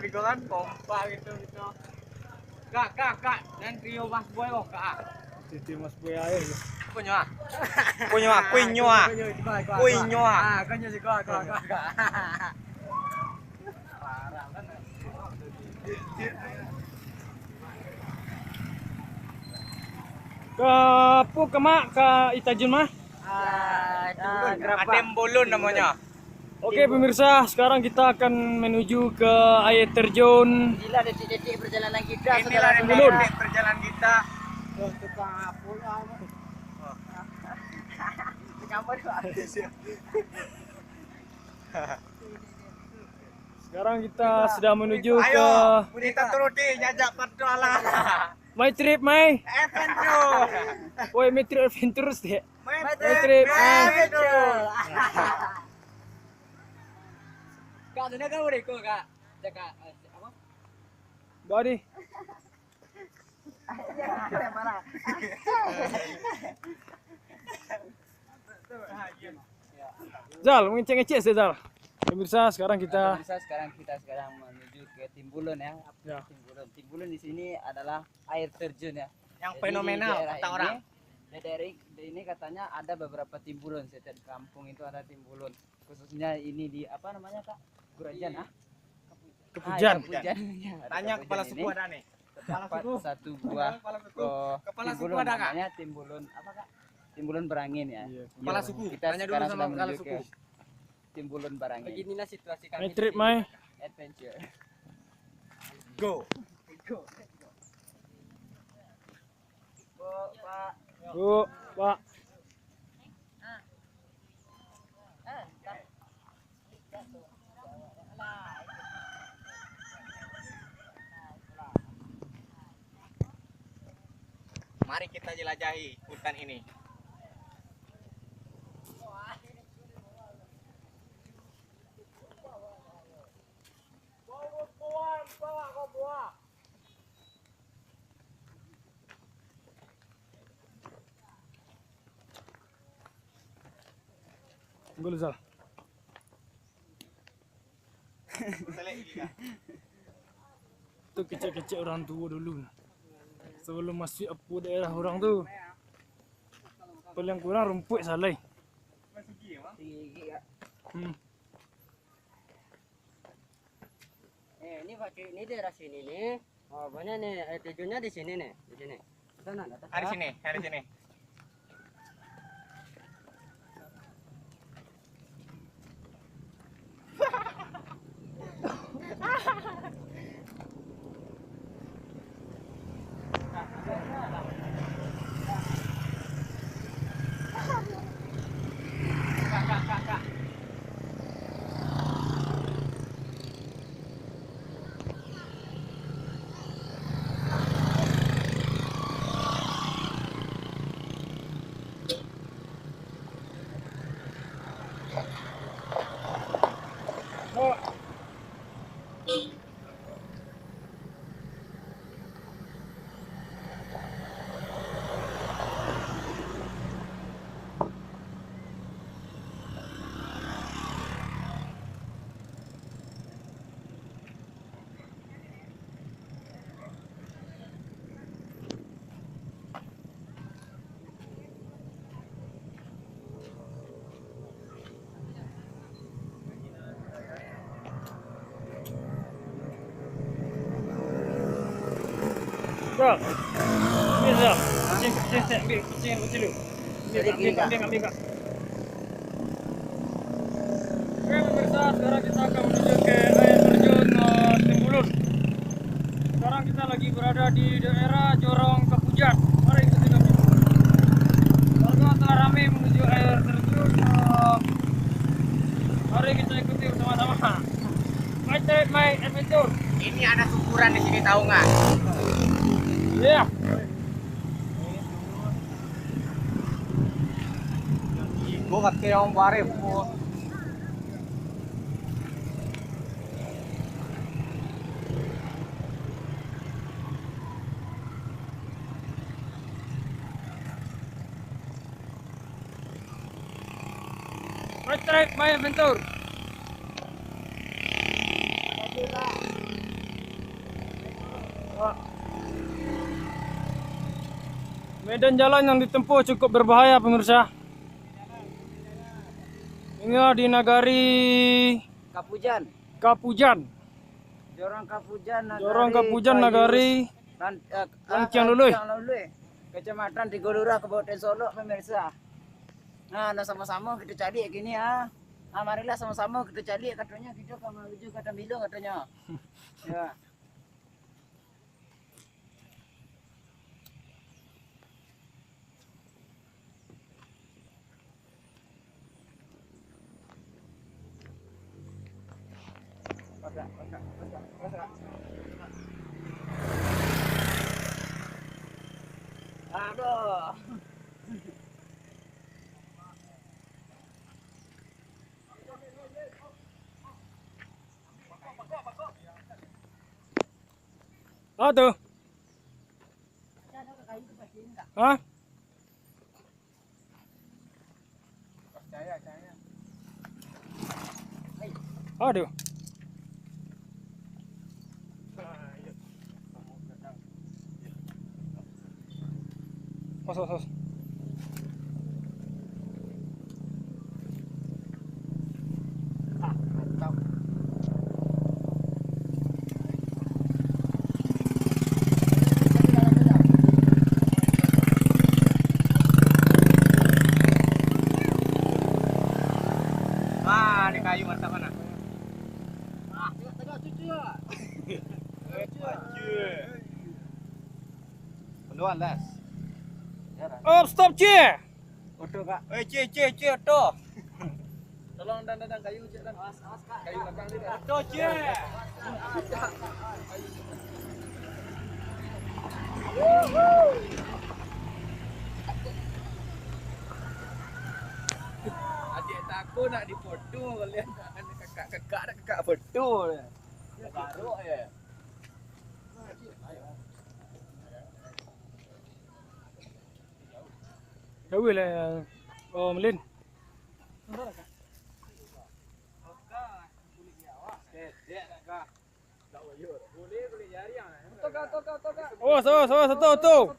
Di kan kompak gitu. Kak, dan trio Mas Boy kok, Kak. Titi Mas Boy air. Punya. Kanyo sih kok. Ke mak ke Itajun mah. Tembulun namanya. Oke pemirsa, sekarang kita akan menuju ke air terjun. Inilah detik-detik perjalanan kita. Inilah detik perjalanan kita. Sekarang kita sedang menuju ke Ayo, kita turuti jajak petualang. My Trip My. Adventure. Woi My Trip Adventures deh. My Trip. Kak, sudah kau beriko kak? Cakap apa? Body. Zal, ngecek-ngecek sih Zal. Pemirsa, sekarang kita Sekarang menuju ke Timbulun ya. Timbulun di sini adalah air terjun ya. Yang Jadi fenomenal di daerah kata orang. Di daerah ini katanya ada beberapa timbulun. Setiap kampung itu ada timbulun. Khususnya ini di apa namanya kak? Gurajan ah? Kepujan. Tanya kepala suku ada nih. Terdapat satu buah Kepala suku timbulun ada kak? namanya timbulun apa kak? Timbulun Berangin ya. Iya, Kepala suku. Kita Tanya dulu sekarang sama sudah kepala menuju suku. ke Timbulun Berangin. Beginilah situasi My Trip My. Adventure. Go. Pak. Bu, Pak. Mari kita jelajahi hutan ini. Tunggu Zal. Itu kecek-kecek orang tua dulu. Sebelum masuk apa daerah orang tu. Paling kurang rumput salai. Ini daerah sini nih. Oh, banyak nih air terjunnya di sini nih, di sini. Sana, Hari sini. Zal. Ini Zal. Kucing dulu. Ambil Kak. Oke pemirsa, sekarang kita akan menuju ke air terjun Timbulun. Sekarang kita lagi berada di daerah Jorong Kepujan. Mari ikuti kami. Warga telah ramai menuju air terjun Mari kita ikuti bersama-sama. My trip, my adventure. Ini ada syukuran di sini tahu nggak? Yeah. Gue nggak kayak om Barif. My trip, my adventure. Medan jalan yang ditempuh cukup berbahaya pemirsa. Inilah di nagari Kapujan. Kapujan. Jorong Kapujan nagari Lanciang Lului. Kecamatan Tigolura, Kabupaten Solo pemirsa. Nah, sama-sama kita cari gini ya. Nah, marilah sama-sama kita cari katanya kita akan menuju ke Tambilang katanya. Ya. Aduh. Ah tuh. Hah? Aduh. Os. Ah, ini kayu mantap mana? Penuan las. Up, stop, cie. Oto Kak. Cie, oto. Tolong dan kayu cie dan. Kayu belakang ni. Oto cie. Adik takut nak dipoto kalian. Kakak foto. Garuk ya. Jauh lah. Oh, Melin. Oh, satu.